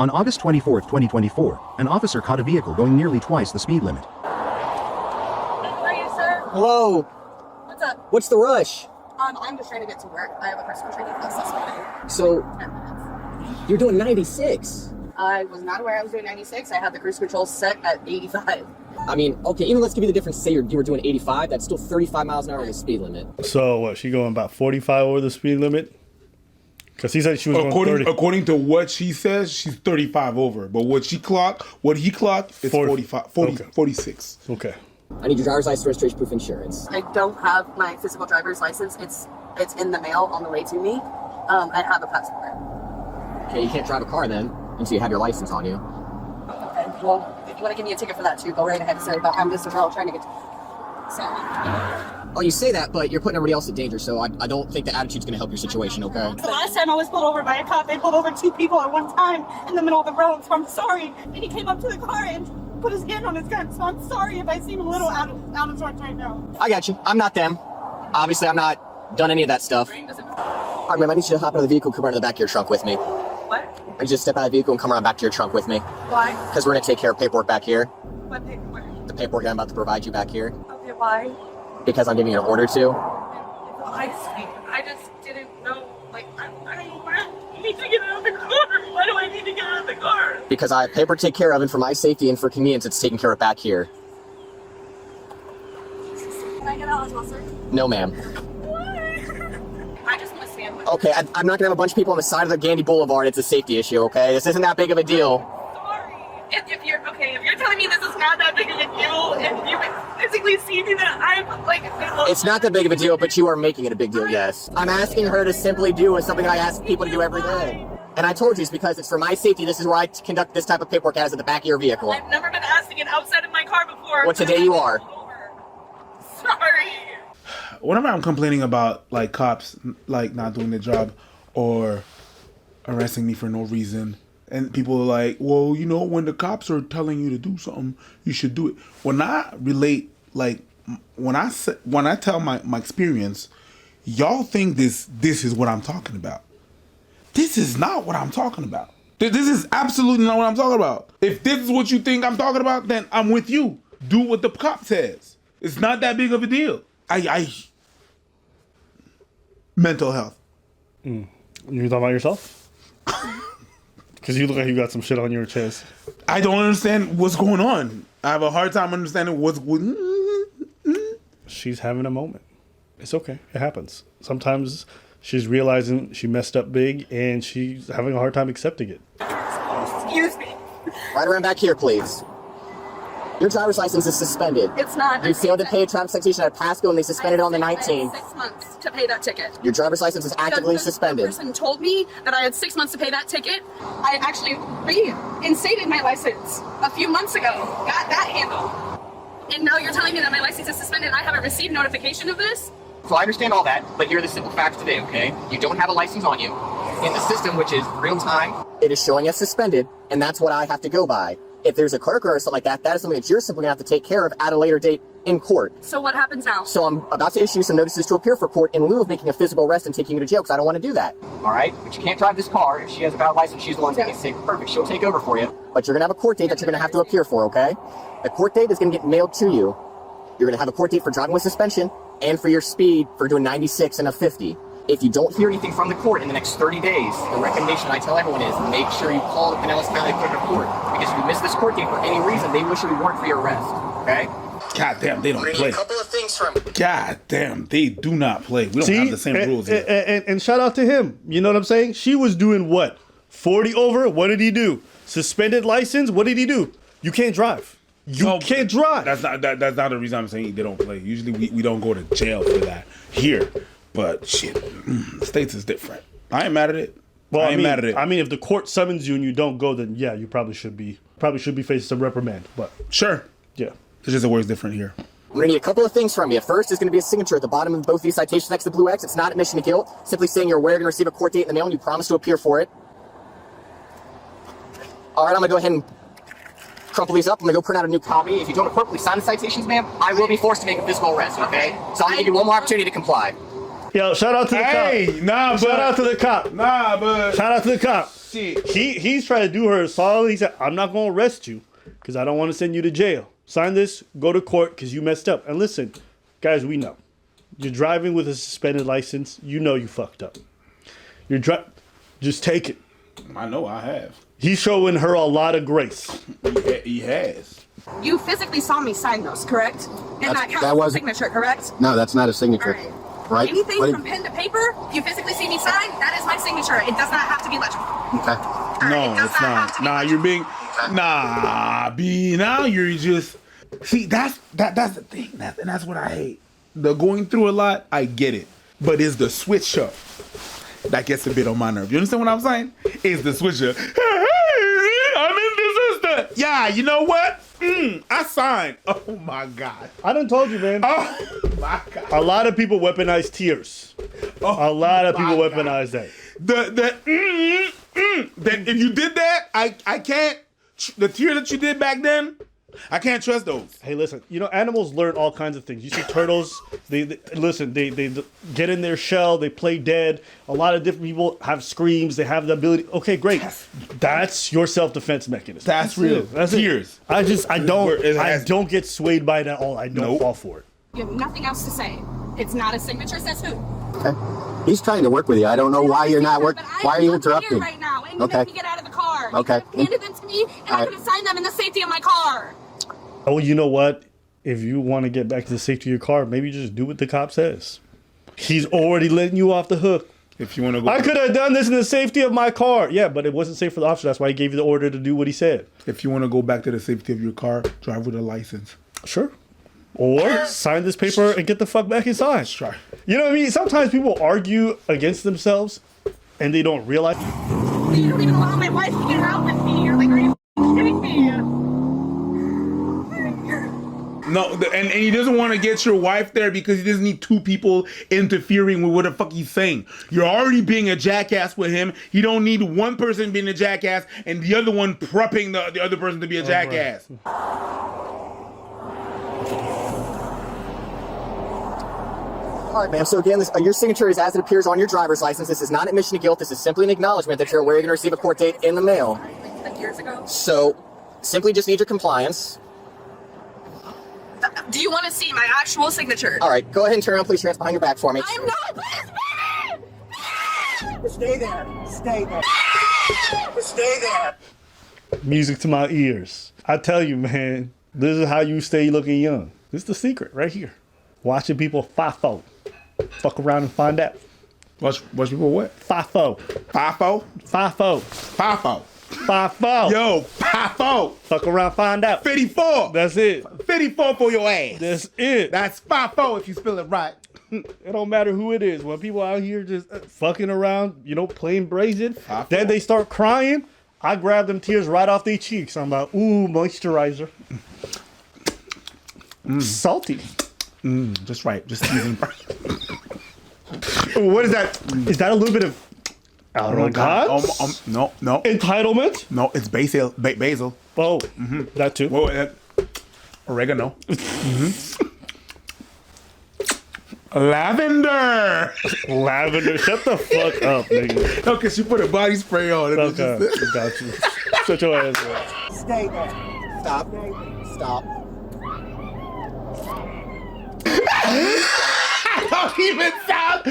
On August 24, 2024, an officer caught a vehicle going nearly twice the speed limit. How are you, sir? Hello. What's up? What's the rush? I'm just trying to get to work. I have a personal training class this morning. So, 10 minutes. you're doing 96. I was not aware I was doing 96. I had the cruise control set at 85. I mean, okay, even let's give you the difference. Say you were doing 85. That's still 35 miles an hour the speed limit. So what? She going about 45 over the speed limit? Because he said she was going 30. According to what she says, she's 35 over. But what he clocked, is 45, 40, okay. 46. Okay. I need your driver's license, registration, proof, insurance. I don't have my physical driver's license. It's in the mail on the way to me. I have a passport. Okay, you can't drive a car then until you have your license on you. Okay, well, if you want to give me a ticket for that too, go right ahead, sir. But I'm just a girl trying to get to... So... Oh, you say that, but you're putting everybody else in danger, so I don't think the attitude's going to help your situation, okay? The last time I was pulled over by a cop, they pulled over 2 people at one time in the middle of the road, so I'm sorry. And he came up to the car and put his hand on his gun, so I'm sorry if I seem a little out of sorts right now. I got you. I'm not them. Obviously, I'm not done any of that stuff. All right, ma'am, I need you to hop out of the vehicle and come around to the back of your trunk with me. What? I need you to step out of the vehicle and come around back to your trunk with me. Why? Because we're going to take care of paperwork back here. What paperwork? The paperwork I'm about to provide you back here. Okay, why? Because I'm giving you an order to. I just didn't know, like, I need to get out of the car. Why do I need to get out of the car? Because I have paper to take care of, and for my safety and for convenience, it's taken care of back here. Can I get out as well, sir? No, ma'am. I just want to stand with Okay, I'm not going to have a bunch of people on the side of the Gandy Boulevard. It's a safety issue, okay? This isn't that big of a deal. Sorry. If you're telling me this is not that big of a deal, and you physically see me that I'm like... It's not that big of a deal, but you are making it a big deal, yes. I'm asking her to simply do something I ask people to do every day. And I told you it's because it's for my safety. This is where I conduct this type of paperwork as at the back of your vehicle. I've never been asked to get outside of my car before. Well, today you are. Sorry. Whenever I'm complaining about like cops like not doing their job or arresting me for no reason, and people are like, well, you know, when the cops are telling you to do something, you should do it. When I relate, like when I tell my experience, y'all think this is what I'm talking about. This is not what I'm talking about. This is absolutely not what I'm talking about. If this is what you think I'm talking about, then I'm with you. Do what the cop says. It's not that big of a deal. Mental health. You talking about yourself? Because you look like you got some shit on your chest. I don't understand what's going on. I have a hard time understanding what's going on. She's having a moment. It's okay. It happens. Sometimes she's realizing she messed up big and she's having a hard time accepting it. Excuse me. Right around back here, please. Your driver's license is suspended. It's not. You failed to pay a traffic citation at Pasco and they suspended it on the 19th. I had 6 months to pay that ticket. Your driver's license is actively suspended. The person told me that I had 6 months to pay that ticket. I actually reinstated my license a few months ago. Got that handled. And now you're telling me that my license is suspended. I haven't received notification of this. So I understand all that, but here are the simple facts today, okay? You don't have a license on you. In the system, which is real time, it is showing as suspended, and that's what I have to go by. If there's a clerk or something like that, that is something that you're simply gonna have to take care of at a later date in court. So what happens now? So I'm about to issue some notices to appear for court in lieu of making a physical arrest and taking you to jail, because I don't want to do that. All right? But you can't drive this car. If she has a valid license, she's the one that's going to take perfect. She'll take over for you. But you're going to have a court date that you're going to have to appear for, okay? The court date is going to get mailed to you. You're going to have a court date for driving with suspension and for your speed for doing 96 and a 50. If you don't hear anything from the court in the next 30 days, the recommendation I tell everyone is make sure you call the Pinellas County Clerk of Court. Because if you miss this court date for any reason, they will issue a warrant for your arrest. Okay? God damn, they don't We're play. a couple of things from God damn, they do not play. We don't have the same rules here. And shout out to him. You know what I'm saying? She was doing what? 40 over? What did he do? Suspended license? What did he do? You can't drive. You can't drive. That's not the reason I'm saying they don't play. Usually we don't go to jail for that here. But shit, the States is different. I ain't mad at it. Well, I ain't mad at it. I mean, if the court summons you and you don't go, then yeah, you probably should be facing some reprimand. But sure. Yeah. It's just the word's different here. We're going to need a couple of things from you. First is going to be a signature at the bottom of both these citations next to the blue X. It's not admission to guilt. Simply saying you're aware you're going to receive a court date in the mail and you promise to appear for it. All right, I'm going to go ahead and crumple these up. I'm going to go print out a new copy. If you don't appropriately sign the citations, ma'am, I will be forced to make a physical arrest, okay? So I'm going to give you one more opportunity to comply. Yo, shout out to the cop. Nah, shout out to the cop. Nah, but shout out to the cop. shit. He's trying to do her a solid. He said, I'm not going to arrest you because I don't want to send you to jail. Sign this, go to court because you messed up. And listen, guys, we know. You're driving with a suspended license. You know you fucked up. Just take it. I know I have. He's showing her a lot of grace. He has. You physically saw me sign those, correct? And that counts that as a wasn't- signature, correct? No, that's not a signature. All right. Right? Anything What from pen to paper, you physically see me sign, that is my signature. It does not have to be legible. Okay. No, It does it's not have not. to be Nah, legible. you're being. Nah, B. Now you're just. See, that's the thing. That's what I hate. The going through a lot, I get it. But it's the switch up that gets a bit on my nerve. You understand what I'm saying? It's the switch up. I'm in this system. Yeah, you know what? I signed. Oh my God. I done told you, man. Oh my God. A lot of people weaponize tears. Oh, A lot of people my God. weaponize that. That if you did that, I can't. The tear that you did back then, I can't trust those. Hey, listen. You know, animals learn all kinds of things. You see turtles. They listen. They get in their shell. They play dead. A lot of different people have screams. They have the ability. Okay, great. That's your self-defense mechanism. That's real. it. That's Tears. it. I It has- don't get swayed by it at all. I don't Nope. fall for it. You have nothing else to say. It's not a signature, says who? Okay. He's trying to work with you. I don't know why you're not working. Why are you interrupting? Right now, and you Okay. make me get out of the car. Okay. You handed them to me, and I'm Alright. going to sign them in the safety of my car. Oh, you know what? If you want to get back to the safety of your car, maybe just do what the cop says. He's already letting you off the hook. If you want to go, I could have done this in the safety of my car. Yeah, but it wasn't safe for the officer. That's why he gave you the order to do what he said. If you want to go back to the safety of your car, drive with a license. Sure. Or sign this paper and get the fuck back inside. Try. You know what I mean? Sometimes people argue against themselves and they don't realize. You don't even allow my wife to get out with me. You're like, are you kidding me? No, and he doesn't want to get your wife there because he doesn't need two people interfering with what the fuck he's saying. You're already being a jackass with him. You don't need one person being a jackass and the other one prepping the other person to be a jackass. All right, ma'am. So again, your signature is as it appears on your driver's license. This is not admission to guilt. This is simply an acknowledgement that you're aware you're going to receive a court date in the mail. Years ago. So, simply just need your compliance. Do you want to see my actual signature? All right, go ahead and turn around, place your hands behind your back for me. I'm not. Please, Stay there. Stay there. Stay there. Music to my ears. I tell you, man, this is how you stay looking young. This is the secret right here. Watching people FIFO. Fuck around and find out. Watch people what? FIFO. FIFO? FIFO. FIFO. FIFO. Yo, FIFO. Fuck around, find out. 54. That's it. 54 for your ass. That's it. That's FIFO if you spell it right. It don't matter who it is. When people out here just fucking around, you know, playing brazen, then they start crying. I grab them tears right off their cheeks. I'm like, ooh, moisturizer. Salty. Just right. Just even. What is that? Is that a little bit of arrogance? No. Entitlement? No, it's basil. Basil. Oh, that too. Well, oregano. Lavender. Lavender. Shut the fuck up, nigga. No, because she put a body spray on it. Okay, got you. Shut your ass up. Stay there. Stop. Stop. Don't even sound.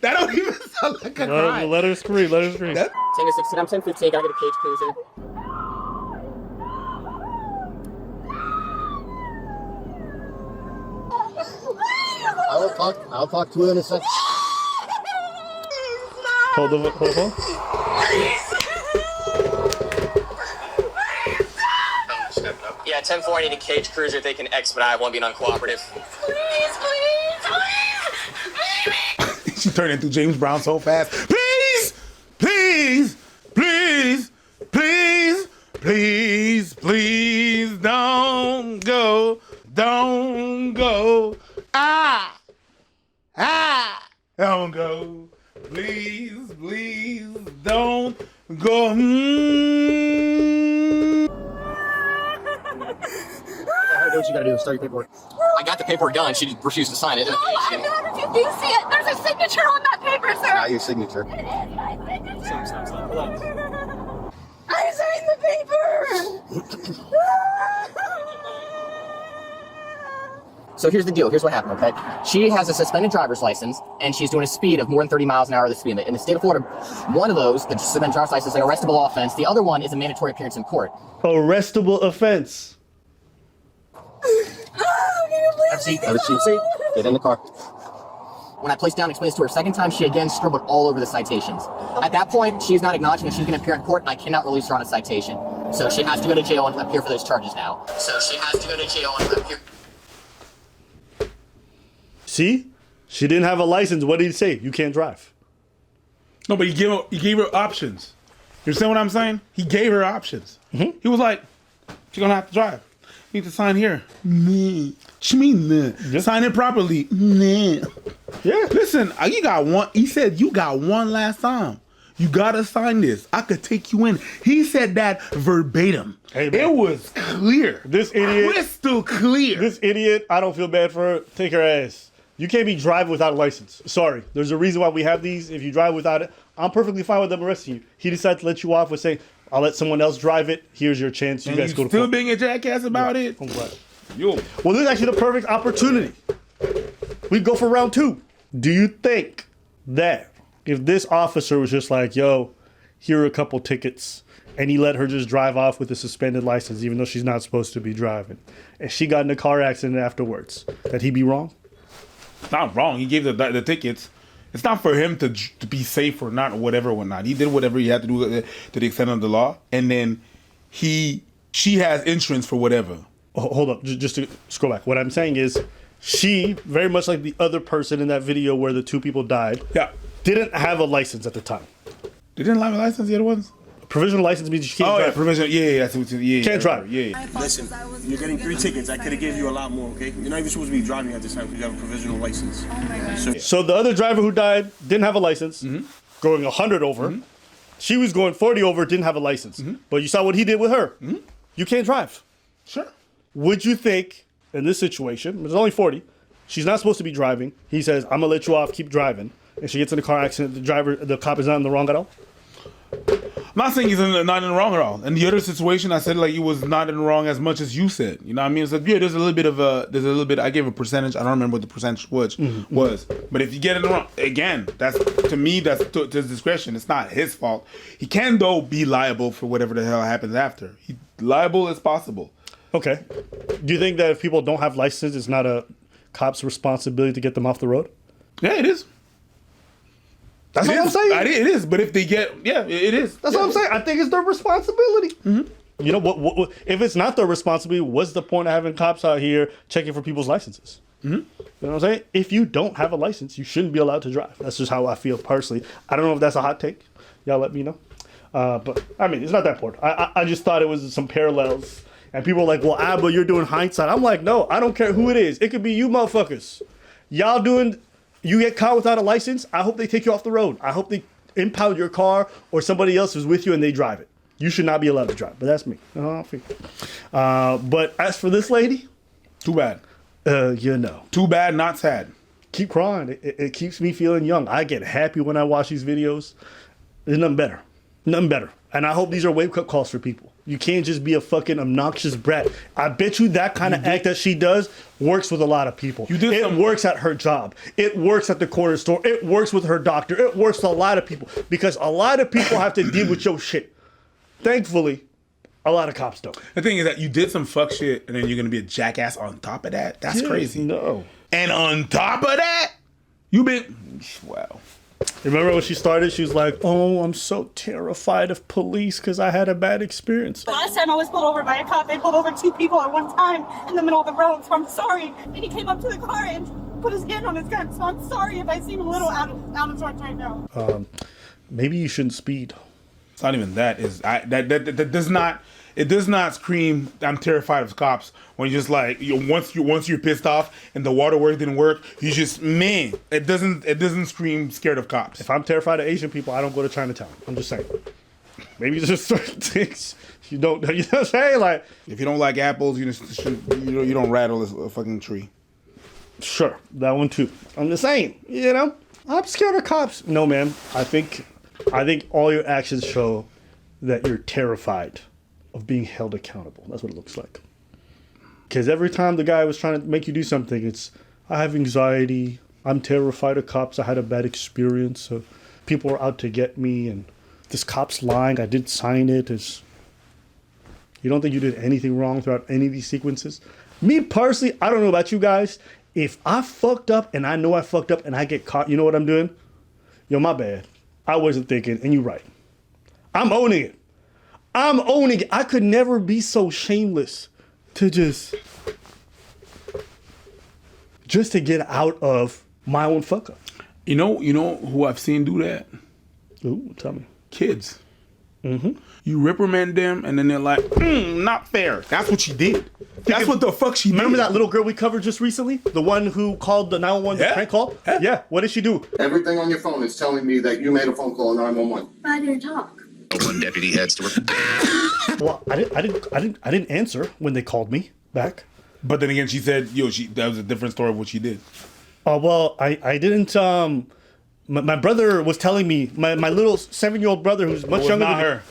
That don't even sound like a cry. Let her scream. Let her scream. Tango 16, I'm 1015, gotta get a cage cruiser. I'll talk to you in a second. Hold on. Yeah, 10-4, I need a cage cruiser if they can expedite. I won't be uncooperative. She turned into James Brown so fast. Please, don't go. Don't go. Please, don't go. I know what you gotta do. Start your paperwork. I got the paperwork done. She just refused to sign it. No, I'm not refused. Do you see it? There's a signature on that paper. It Not your signature. It is my signature. Stop. I signed the paper. So here's the deal. Here's what happened, okay? She has a suspended driver's license, and she's doing a speed of more than 30 miles an hour of the speed limit. In the state of Florida, one of those, the suspended driver's license, is an arrestable offense. The other one is a mandatory appearance in court. Arrestable offense. Have a seat. Get in the car. When I placed down and explained this to her a second time, she again scribbled all over the citations. At that point, she's not acknowledging that she's going to appear in court, and I cannot release her on a citation. So she has to go to jail and appear for those charges now. See? She didn't have a license. What did he say? You can't drive. No, but he gave her options. You understand what I'm saying? He gave her options. Mm-hmm. He was like, she's going to have to drive. You need to sign here. Nah. What you mean, nah? Yeah. Sign it properly. Nah. Yeah. Listen, you got one. He said, you got one last time. You got to sign this. I could take you in. He said that verbatim. Hey, man. It was clear. This idiot. Crystal clear. This idiot, I don't feel bad for her. Take her ass. You can't be driving without a license. Sorry. There's a reason why we have these. If you drive without it, I'm perfectly fine with them arresting you. He decided to let you off with saying, I'll let someone else drive it. Here's your chance. You and guys you go to still court. being a jackass about it? I'm glad. Yo. Well, this is actually the perfect opportunity. We go for round 2. Do you think that if this officer was just like, yo, here are a couple tickets, and he let her just drive off with a suspended license, even though she's not supposed to be driving, and she got in a car accident afterwards, that he'd be wrong? Not wrong. He gave the tickets. It's not for him to be safe or not, or whatever, whatnot. He did whatever he had to do to the extent of the law, and then she has insurance for whatever. Hold up, just to scroll back. What I'm saying is, she, very much like the other person in that video where the 2 people died, Yeah. didn't have a license at the time. They didn't have a license, the other ones? Provisional license means you can't Oh, drive. yeah, provisional. Yeah, yeah. Can't drive. Yeah. Listen, you're getting 3 tickets. I could have gave you a lot more, okay? You're not even supposed to be driving at this time because you have a provisional license. Oh my God. So the other driver who died didn't have a license, going 100 over. Mm-hmm. She was going 40 over, didn't have a license. But you saw what he did with her. You can't drive. Sure. Would you think, in this situation, there's only 40, she's not supposed to be driving. He says, I'm going to let you off, keep driving. And she gets in a car accident, the cop is not in the wrong at all? I'm not saying he's not in the wrong at all. In the other situation, I said like he was not in the wrong as much as you said. You know what I mean? It's like, yeah, there's a little bit. I gave a percentage. I don't remember what the percentage was. But if you get it wrong, again, that's to me, that's to his discretion. It's not his fault. He can though be liable for whatever the hell happens after. He liable as possible. Okay. Do you think that if people don't have license, it's not a cop's responsibility to get them off the road? Yeah, it is. That's what I'm saying. It is. But if they get, it is. That's what I'm saying. I think it's their responsibility. You know, what if it's not their responsibility, what's the point of having cops out here checking for people's licenses? You know what I'm saying? If you don't have a license, you shouldn't be allowed to drive. That's just how I feel personally. I don't know if that's a hot take. Y'all let me know. But, I mean, it's not that important. I just thought it was some parallels. And people are like, well, Abba, you're doing hindsight. I'm like, no, I don't care who it is. It could be you motherfuckers. Y'all doing... You get caught without a license, I hope they take you off the road. I hope they impound your car or somebody else is with you and they drive it. You should not be allowed to drive, but that's me. But as for this lady, too bad. You know. Too bad, not sad. Keep crying. It keeps me feeling young. I get happy when I watch these videos. There's nothing better. Nothing better. And I hope these are wake-up calls for people. You can't just be a fucking obnoxious brat. I bet you that kind of act that she does works with a lot of people. It works at her job. It works at the corner store. It works with her doctor. It works with a lot of people. Because a lot of people have to deal with your shit. Thankfully, a lot of cops don't. The thing is that you did some fuck shit and then you're going to be a jackass on top of that? That's crazy. No. And on top of that, wow. Remember when she started, she was like, oh, I'm so terrified of police because I had a bad experience. The last time I was pulled over by a cop, they pulled over 2 people at one time in the middle of the road, so I'm sorry. And he came up to the car and put his hand on his gun, so I'm sorry if I seem a little out of sorts right now. Maybe you shouldn't speed. It's not even that. That does not... It does not scream, I'm terrified of cops, when you're just like, once you're pissed off and the waterworks didn't work, you just, man, it doesn't scream scared of cops. If I'm terrified of Asian people, I don't go to Chinatown. I'm just saying. Maybe it's just certain things you don't, you know what I'm saying? Like, if you don't like apples, you don't rattle a fucking tree. Sure, that one too. I'm just saying, you know? I'm scared of cops. No, ma'am. I think all your actions show that you're terrified of being held accountable. That's what it looks like. Because every time the guy was trying to make you do something, it's, I have anxiety. I'm terrified of cops. I had a bad experience. So people are out to get me. And this cop's lying. I didn't sign it. You don't think you did anything wrong throughout any of these sequences? Me personally, I don't know about you guys. If I fucked up and I know I fucked up and I get caught, you know what I'm doing? Yo, my bad. I wasn't thinking, and you're right. I'm owning it. I could never be so shameless to just to get out of my own fuck up. You know who I've seen do that? Ooh, tell me. Kids. Mm-hmm. You reprimand them, and then they're like, not fair. That's what she did. That's what the fuck she did. Remember that little girl we covered just recently? The one who called the 911 Yeah. prank call? Yeah. Yeah. What did she do? Everything on your phone is telling me that you made a phone call 911. I didn't talk. One deputy heads to work. Well, I didn't answer when they called me back. But then again, she said, that was a different story of what she did. Well, I didn't. My brother was telling me, my little 7-year-old brother who's much younger than her.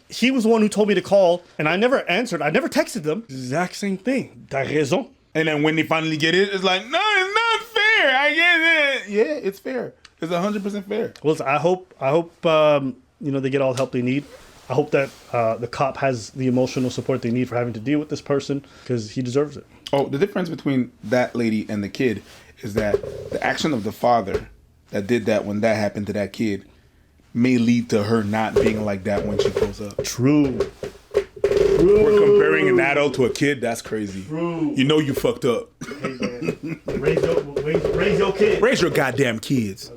He was the one who told me to call, and I never answered. I never texted them. Exact same thing. T'as raison. And then when they finally get it, it's like, no, it's not fair. I get it. Yeah, it's fair. It's 100% fair. Well, I hope they get all the help they need. I hope that the cop has the emotional support they need for having to deal with this person, because he deserves it. Oh, the difference between that lady and the kid is that the action of the father that did that when that happened to that kid may lead to her not being like that when she grows up. True. We're comparing an adult to a kid. That's crazy. True. You know you fucked up. Hey, man. Raise your kid. Raise your goddamn kids.